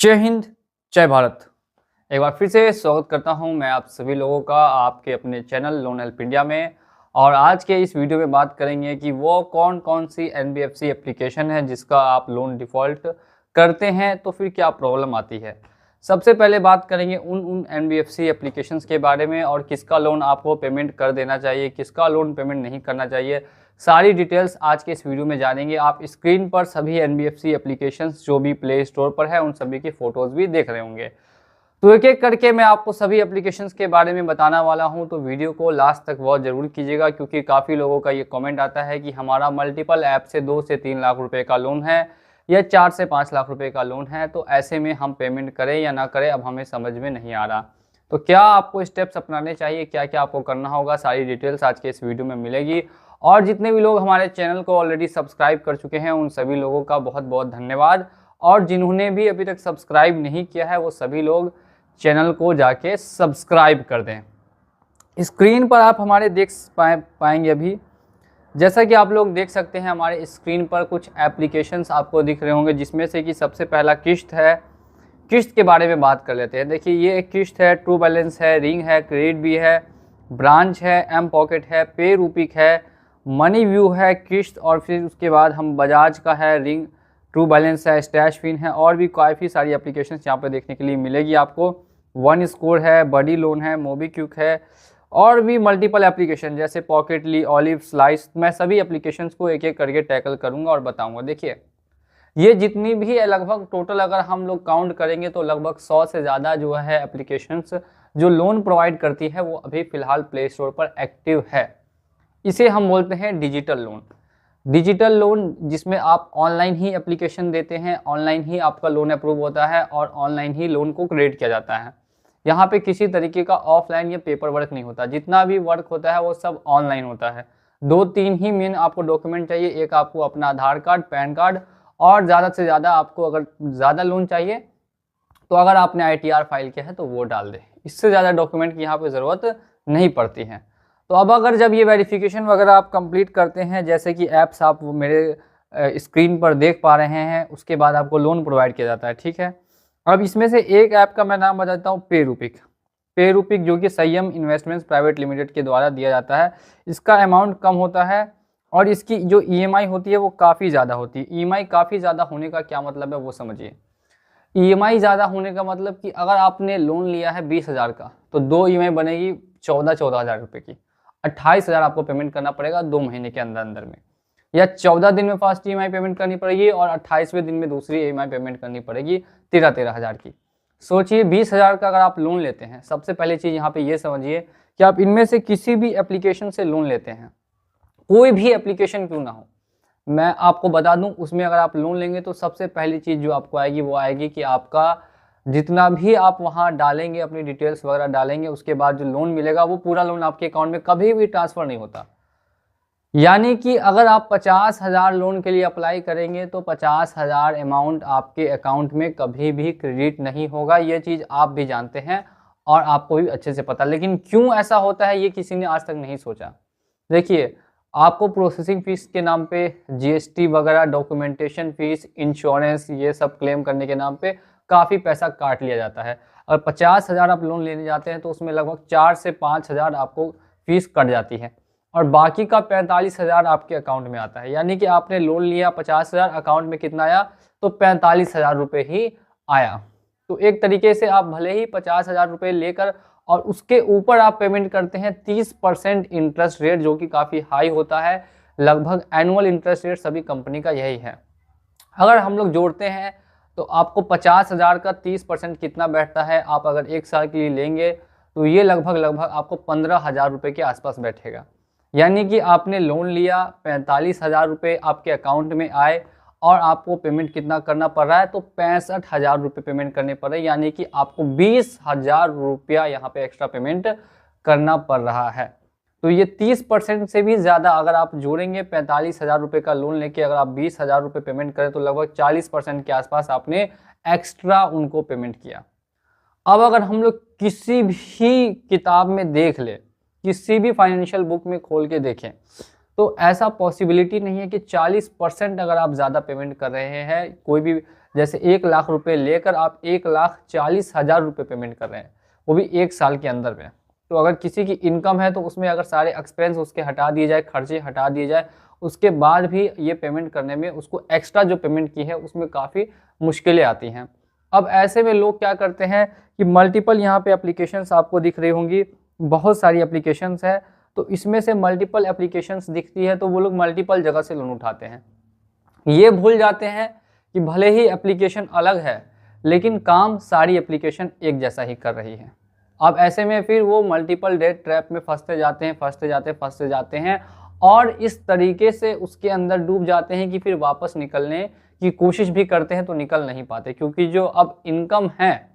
जय हिंद, जय भारत। एक बार फिर से स्वागत करता हूं मैं आप सभी लोगों का आपके अपने चैनल लोन हेल्प इंडिया में। और आज के इस वीडियो में बात करेंगे कि वो कौन कौन सी एनबीएफसी एप्लीकेशन है जिसका आप लोन डिफ़ॉल्ट करते हैं तो फिर क्या प्रॉब्लम आती है। सबसे पहले बात करेंगे उन एनबीएफसी एप्लीकेशंस के बारे में और किसका लोन आपको पेमेंट कर देना चाहिए, किसका लोन पेमेंट नहीं करना चाहिए। सारी डिटेल्स आज के इस वीडियो में जानेंगे। आप स्क्रीन पर सभी एनबीएफसी एप्लीकेशंस जो भी प्ले स्टोर पर है उन सभी की फ़ोटोज़ भी देख रहे होंगे। तो एक एक करके मैं आपको सभी एप्लीकेशंस के बारे में बताना वाला हूं, तो वीडियो को लास्ट तक बहुत ज़रूर कीजिएगा क्योंकि काफ़ी लोगों का ये कमेंट आता है कि हमारा मल्टीपल ऐप से 2 से 3 लाख रुपए का लोन है या 4 से 5 लाख रुपए का लोन है, तो ऐसे में हम पेमेंट करें या ना करें अब हमें समझ में नहीं आ रहा। तो क्या आपको स्टेप्स अपनाने चाहिए, क्या क्या आपको करना होगा, सारी डिटेल्स आज के इस वीडियो में मिलेगी। और जितने भी लोग हमारे चैनल को ऑलरेडी सब्सक्राइब कर चुके हैं उन सभी लोगों का बहुत बहुत धन्यवाद। और जिन्होंने भी अभी तक सब्सक्राइब नहीं किया है वो सभी लोग चैनल को जाके सब्सक्राइब कर दें। स्क्रीन पर आप हमारे देख पाएंगे अभी, जैसा कि आप लोग देख सकते हैं हमारे स्क्रीन पर कुछ एप्लीकेशंस आपको दिख रहे होंगे, जिसमें से कि सबसे पहला किश्त है। किश्त के बारे में बात कर लेते हैं। देखिए ये एक किश्त है, ट्रू बैलेंस है, रिंग है, क्रेडिट भी है, ब्रांच है, एम पॉकेट है, पे रूपिक है, मनी व्यू है, किश्त, और फिर उसके बाद हम बजाज का है, रिंग, ट्रू बैलेंस है, स्टैश फिन है, और भी काफ़ी सारी एप्लीकेशन यहाँ पे देखने के लिए मिलेगी आपको। वन स्कोर है, बडी लोन है, मोबीक्विक है, और भी मल्टीपल एप्लीकेशन जैसे पॉकेटली, ऑलिव, स्लाइस। मैं सभी एप्लीकेशंस को एक एक करके टैकल करूँगा और बताऊँगा। देखिए ये जितनी भी है लगभग टोटल अगर हम लोग काउंट करेंगे तो लगभग 100 से ज़्यादा जो है एप्लीकेशंस जो लोन प्रोवाइड करती है वो अभी फ़िलहाल प्ले स्टोर पर एक्टिव है। इसे हम बोलते हैं डिजिटल लोन। डिजिटल लोन जिसमें आप ऑनलाइन ही एप्लीकेशन देते हैं, ऑनलाइन ही आपका लोन अप्रूव होता है और ऑनलाइन ही लोन को क्रेडिट किया जाता है। यहाँ पे किसी तरीके का ऑफलाइन या पेपर वर्क नहीं होता, जितना भी वर्क होता है वो सब ऑनलाइन होता है। 2-3 ही मेन आपको डॉक्यूमेंट चाहिए। एक आपको अपना आधार कार्ड, पैन कार्ड, और ज़्यादा से ज़्यादा आपको अगर ज़्यादा लोन चाहिए तो अगर आपने ITR फाइल किया है तो वो डाल दें। इससे ज़्यादा डॉक्यूमेंट की यहाँ पे ज़रूरत नहीं पड़ती है। तो अब अगर जब ये वेरिफिकेशन वगैरह आप कंप्लीट करते हैं, जैसे कि ऐप्स आप मेरे स्क्रीन पर देख पा रहे हैं, उसके बाद आपको लोन प्रोवाइड किया जाता है। ठीक है, अब इसमें से एक ऐप का मैं नाम बताता हूँ, पे रूपिक। पे रूपिक जो कि संयम इन्वेस्टमेंट्स प्राइवेट लिमिटेड के द्वारा दिया जाता है। इसका अमाउंट कम होता है और इसकी जो EMI होती है वो काफ़ी ज़्यादा होती है। EMI काफ़ी ज़्यादा होने का क्या मतलब है वो समझिए। EMI ज़्यादा होने का मतलब कि अगर आपने लोन लिया है 20,000 का तो 2 EMI बनेगी 14 हज़ार रुपये की। 28,000 आपको पेमेंट करना पड़ेगा 2 महीने के अंदर अंदर में, या 14 दिन में फर्स्ट EMI पेमेंट करनी पड़ेगी और 28वें दिन में दूसरी EMI पेमेंट करनी पड़ेगी 13 हज़ार की। सोचिए 20,000 का अगर आप लोन लेते हैं, सबसे पहली चीज़ यहाँ पे ये समझिए कि आप इनमें से किसी भी एप्लीकेशन से लोन लेते हैं, कोई भी एप्लीकेशन क्यों ना हो, मैं आपको बता दूं उसमें अगर आप लोन लेंगे तो सबसे पहली चीज़ जो आपको आएगी वो आएगी कि आपका जितना भी आप वहां डालेंगे, अपनी डिटेल्स वगैरह डालेंगे, उसके बाद जो लोन मिलेगा वो पूरा लोन आपके अकाउंट में कभी भी ट्रांसफ़र नहीं होता। यानी कि अगर आप 50,000 लोन के लिए अप्लाई करेंगे तो 50,000 अमाउंट आपके अकाउंट में कभी भी क्रेडिट नहीं होगा। ये चीज़ आप भी जानते हैं और आपको भी अच्छे से पता। लेकिन क्यों ऐसा होता है ये किसी ने आज तक नहीं सोचा। देखिए आपको प्रोसेसिंग फ़ीस के नाम पे GST वगैरह, डॉक्यूमेंटेशन फ़ीस, इंश्योरेंस, ये सब क्लेम करने के नाम पे काफ़ी पैसा काट लिया जाता है। और 50,000 आप लोन लेने जाते हैं तो उसमें लगभग 4 से 5,000 आपको फ़ीस कट जाती है और बाकी का 45,000 आपके अकाउंट में आता है। यानी कि आपने लोन लिया 50,000, अकाउंट में कितना आया तो 45,000 रुपये ही आया। तो एक तरीके से आप भले ही 50,000 रुपये लेकर और उसके ऊपर आप पेमेंट करते हैं 30% इंटरेस्ट रेट, जो कि काफ़ी हाई होता है। लगभग एनुअल इंटरेस्ट रेट सभी कंपनी का यही है। अगर हम लोग जोड़ते हैं तो आपको 50,000 का 30% कितना बैठता है, आप अगर 1 साल के लिए लेंगे तो ये लगभग आपको 15,000 रुपये के आसपास बैठेगा। यानी कि आपने लोन लिया, 45,000 रुपये आपके अकाउंट में आए और आपको पेमेंट कितना करना पड़ रहा है तो 65,000 रुपये पेमेंट करने पड़ रहे हैं। यानी कि आपको 20,000 रुपया यहाँ पे एक्स्ट्रा पेमेंट करना पड़ रहा है। तो ये 30% से भी ज़्यादा अगर आप जोड़ेंगे, 45,000 रुपये का लोन लेके अगर आप 20,000 रुपये पेमेंट करें तो लगभग 40% के आसपास आपने एक्स्ट्रा उनको पेमेंट किया। अब अगर हम लोग किसी भी किताब में देख ले, किसी भी फाइनेंशियल बुक में खोल के देखें तो ऐसा पॉसिबिलिटी नहीं है कि 40% अगर आप ज़्यादा पेमेंट कर रहे हैं, कोई भी जैसे 1 लाख रुपए लेकर आप 1,40,000 रुपये पेमेंट कर रहे हैं, वो भी 1 साल के अंदर में। तो अगर किसी की इनकम है तो उसमें अगर सारे एक्सपेंस उसके हटा दिए जाए, खर्चे हटा दिए जाए, उसके बाद भी ये पेमेंट करने में उसको एक्स्ट्रा जो पेमेंट की है उसमें काफ़ी मुश्किलें आती हैं। अब ऐसे में लोग क्या करते हैं कि मल्टीपल यहाँ पे एप्लीकेशंस आपको दिख रही होंगी, बहुत सारी एप्लीकेशंस है, तो इसमें से मल्टीपल एप्लीकेशंस दिखती है तो वो लोग मल्टीपल जगह से लोन उठाते हैं। ये भूल जाते हैं कि भले ही एप्लीकेशन अलग है लेकिन काम सारी एप्लीकेशन एक जैसा ही कर रही है। अब ऐसे में फिर वो मल्टीपल डेट ट्रैप में फंसते जाते हैं और इस तरीके से उसके अंदर डूब जाते हैं कि फिर वापस निकलने की कोशिश भी करते हैं तो निकल नहीं पाते, क्योंकि जो अब इनकम है,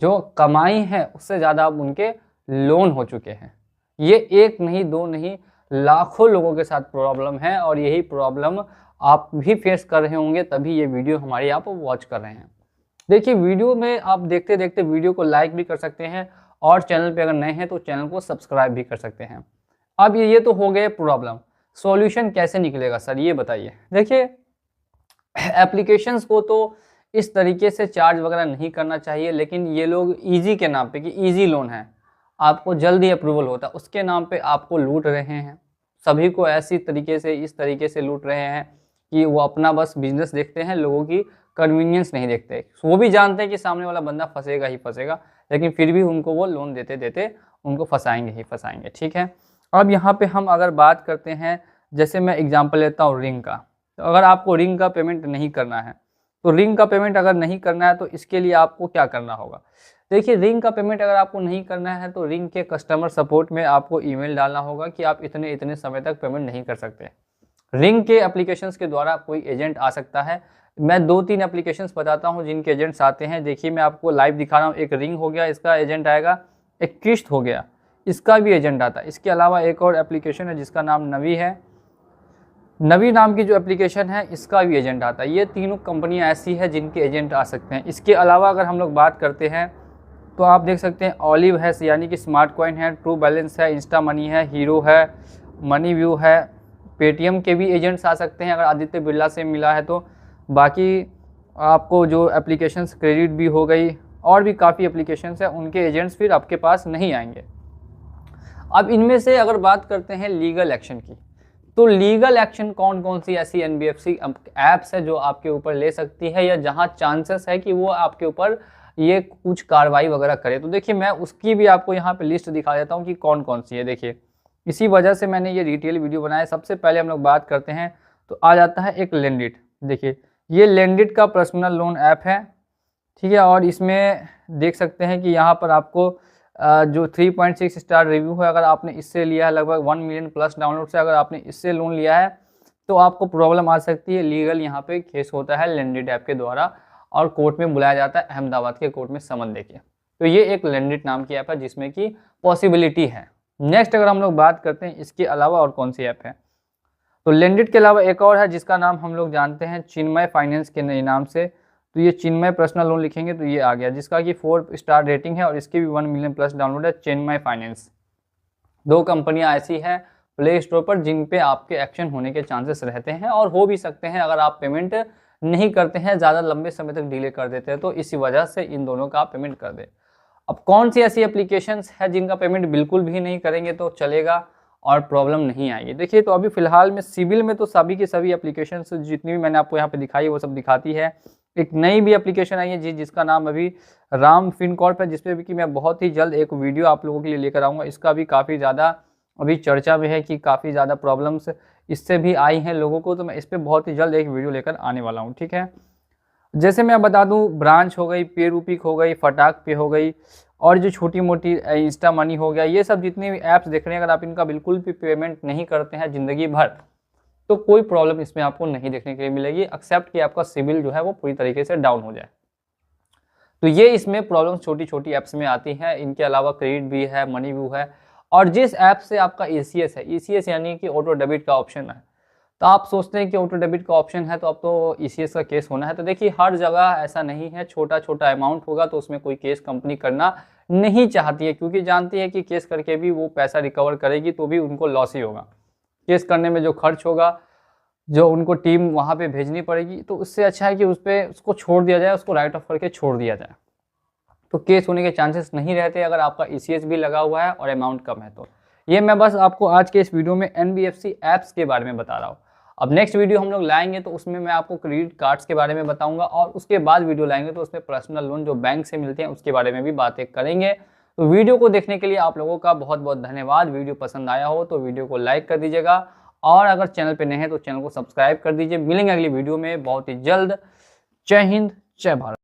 जो कमाई है, उससे ज़्यादा अब उनके लोन हो चुके हैं। ये एक नहीं, दो नहीं, लाखों लोगों के साथ प्रॉब्लम है और यही प्रॉब्लम आप भी फेस कर रहे होंगे, तभी ये वीडियो हमारी आप वॉच कर रहे हैं। देखिए, वीडियो में आप देखते देखते वीडियो को लाइक भी कर सकते हैं और चैनल पे अगर नए हैं तो चैनल को सब्सक्राइब भी कर सकते हैं। अब ये तो हो गए प्रॉब्लम, सॉल्यूशन कैसे निकलेगा सर, ये बताइए। देखिए, एप्लीकेशंस को तो इस तरीके से चार्ज वगैरह नहीं करना चाहिए, लेकिन ये लोग ईजी के नाम पे कि ईजी लोन है, आपको जल्दी अप्रूवल होता है, उसके नाम पे आपको लूट रहे हैं। सभी को ऐसी तरीके से, इस तरीके से लूट रहे हैं कि वो अपना बस बिजनेस देखते हैं, लोगों की कन्वीनियंस नहीं देखते। वो भी जानते हैं कि सामने वाला बंदा फंसेगा ही फंसेगा, लेकिन फिर भी उनको वो लोन देते देते उनको फंसाएंगे ही फंसाएंगे। ठीक है, अब यहाँ पे हम अगर बात करते हैं, जैसे मैं एग्जांपल लेता हूँ रिंग का। तो अगर आपको रिंग का पेमेंट नहीं करना है, तो रिंग का पेमेंट अगर नहीं करना है तो इसके लिए आपको क्या करना होगा। देखिए, रिंग का पेमेंट अगर आपको नहीं करना है तो रिंग के कस्टमर सपोर्ट में आपको ईमेल डालना होगा कि आप इतने इतने समय तक पेमेंट नहीं कर सकते। रिंग के एप्लीकेशंस के द्वारा कोई एजेंट आ सकता है। मैं 2-3 एप्लीकेशंस बताता हूं जिनके एजेंट्स आते हैं। देखिए, मैं आपको लाइव दिखा रहा हूं। एक रिंग हो गया, इसका एजेंट आएगा। एक किश्त हो गया, इसका भी एजेंट आता है। इसके अलावा एक और एप्लीकेशन है जिसका नाम नवी है। नवी नाम की जो एप्लीकेशन है, इसका भी एजेंट आता है। ये तीनों कंपनियां ऐसी है जिनके एजेंट आ सकते हैं। इसके अलावा अगर हम लोग बात करते हैं तो आप देख सकते हैं ओलिव है, यानी कि स्मार्ट कॉइन है, ट्रू बैलेंस है, इंस्टा मनी है, हीरो है, मनी व्यू है। पेटीएम के भी एजेंट्स आ सकते हैं अगर आदित्य बिरला से मिला है तो। बाकी आपको जो एप्लीकेशंस, क्रेडिट भी हो गई, और भी काफ़ी एप्लीकेशंस हैं, उनके एजेंट्स फिर आपके पास नहीं आएंगे। अब इनमें से अगर बात करते हैं लीगल एक्शन की, तो लीगल एक्शन कौन कौन सी ऐसी एनबीएफसी ऐप्स है जो आपके ऊपर ले सकती है, या जहां चांसेस है कि वो आपके ऊपर ये कुछ कार्रवाई वगैरह करे। तो देखिए, मैं उसकी भी आपको यहाँ पे लिस्ट दिखा देता हूँ कि कौन कौन सी है। देखिए, इसी वजह से मैंने ये डिटेल वीडियो बनाया। सबसे पहले हम लोग बात करते हैं तो आ जाता है एक लेंडिट। देखिए, ये लेंडिट का पर्सनल लोन ऐप है, ठीक है, और इसमें देख सकते हैं कि यहाँ पर आपको जो 3.6 स्टार रिव्यू है, अगर आपने इससे लिया है, लगभग 1 मिलियन प्लस डाउनलोड से अगर आपने इससे लोन लिया है तो आपको प्रॉब्लम आ सकती है। लीगल यहाँ पे केस होता है लेंडिट ऐप के द्वारा और कोर्ट में बुलाया जाता है, अहमदाबाद के कोर्ट में समन देके। तो ये एक लेंडिट नाम की ऐप है जिसमें कि पॉसिबिलिटी है। नेक्स्ट अगर हम लोग बात करते हैं इसके अलावा और कौन सी ऐप है, तो लेंडिट के अलावा एक और है जिसका नाम हम लोग जानते हैं चिन्मय फाइनेंस के नए नाम से। तो ये चिन्मय पर्सनल लोन लिखेंगे तो ये आ गया, जिसका कि 4 स्टार रेटिंग है और इसके भी 1 मिलियन प्लस डाउनलोड है, चिन्मय फाइनेंस। 2 कंपनियां ऐसी हैं प्ले स्टोर पर जिन पे आपके एक्शन होने के चांसेस रहते हैं और हो भी सकते हैं अगर आप पेमेंट नहीं करते हैं, ज़्यादा लंबे समय तक डिले कर देते हैं, तो इसी वजह से इन दोनों का आप पेमेंट कर दें। अब कौन सी ऐसी एप्लीकेशंस है जिनका पेमेंट बिल्कुल भी नहीं करेंगे तो चलेगा और प्रॉब्लम नहीं आएगी। देखिए, तो अभी फिलहाल में सिविल में तो सभी की सभी एप्लीकेशंस जितनी भी मैंने आपको यहाँ पे दिखाई है वो सब दिखाती है। एक नई भी एप्लीकेशन आई है जिसका नाम अभी राम फिनकॉर्प है, जिसपे भी कि मैं बहुत ही जल्द एक वीडियो आप लोगों के लिए लेकर आऊँगा। इसका भी काफ़ी ज़्यादा अभी चर्चा में है कि काफ़ी ज़्यादा प्रॉब्लम्स इससे भी आई हैं लोगों को, तो मैं इस पर बहुत ही जल्द एक वीडियो लेकर आने वाला हूँ। ठीक है, जैसे मैं बता दूँ, ब्रांच हो गई, पेरूपिक हो गई, फटाक पे हो गई, और जो छोटी मोटी इंस्टा मनी हो गया, ये सब जितनी भी ऐप्स देख रहे हैं, अगर आप इनका बिल्कुल भी पेमेंट नहीं करते हैं ज़िंदगी भर तो कोई प्रॉब्लम इसमें आपको नहीं देखने के लिए मिलेगी, एक्सेप्ट कि आपका सिविल जो है वो पूरी तरीके से डाउन हो जाए। तो ये इसमें प्रॉब्लम छोटी छोटी ऐप्स में आती हैं। इनके अलावा क्रेडिट भी है, मनी व्यू है, और जिस ऐप से आपका ECS है, ECS यानी कि ऑटो डेबिट का ऑप्शन है, तो आप सोचते हैं कि ऑटो डेबिट का ऑप्शन है तो अब तो ECS का केस होना है। तो देखिए, हर जगह ऐसा नहीं है। छोटा छोटा अमाउंट होगा तो उसमें कोई केस कंपनी करना नहीं चाहती है, क्योंकि जानती है कि केस करके भी वो पैसा रिकवर करेगी तो भी उनको लॉस ही होगा। केस करने में जो खर्च होगा जो उनको टीम वहाँ पे भेजनी पड़ेगी, तो उससे अच्छा है कि उसको छोड़ दिया जाए, उसको राइट ऑफ करके छोड़ दिया जाए। तो केस होने के चांसेस नहीं रहते अगर आपका ECS भी लगा हुआ है और अमाउंट कम है तो। ये मैं बस आपको आज के इस वीडियो में NBFC ऐप्स के बारे में बता रहा हूँ। अब नेक्स्ट वीडियो हम लोग लाएंगे तो उसमें मैं आपको क्रेडिट कार्ड्स के बारे में बताऊंगा, और उसके बाद वीडियो लाएंगे तो उसमें पर्सनल लोन जो बैंक से मिलते हैं उसके बारे में भी बातें करेंगे। तो वीडियो को देखने के लिए आप लोगों का बहुत बहुत धन्यवाद। वीडियो पसंद आया हो तो वीडियो को लाइक कर दीजिएगा, और अगर चैनल पे नए हैं तो चैनल को सब्सक्राइब कर दीजिए। मिलेंगे अगली वीडियो में बहुत ही जल्द। जय हिंद, जय भारत।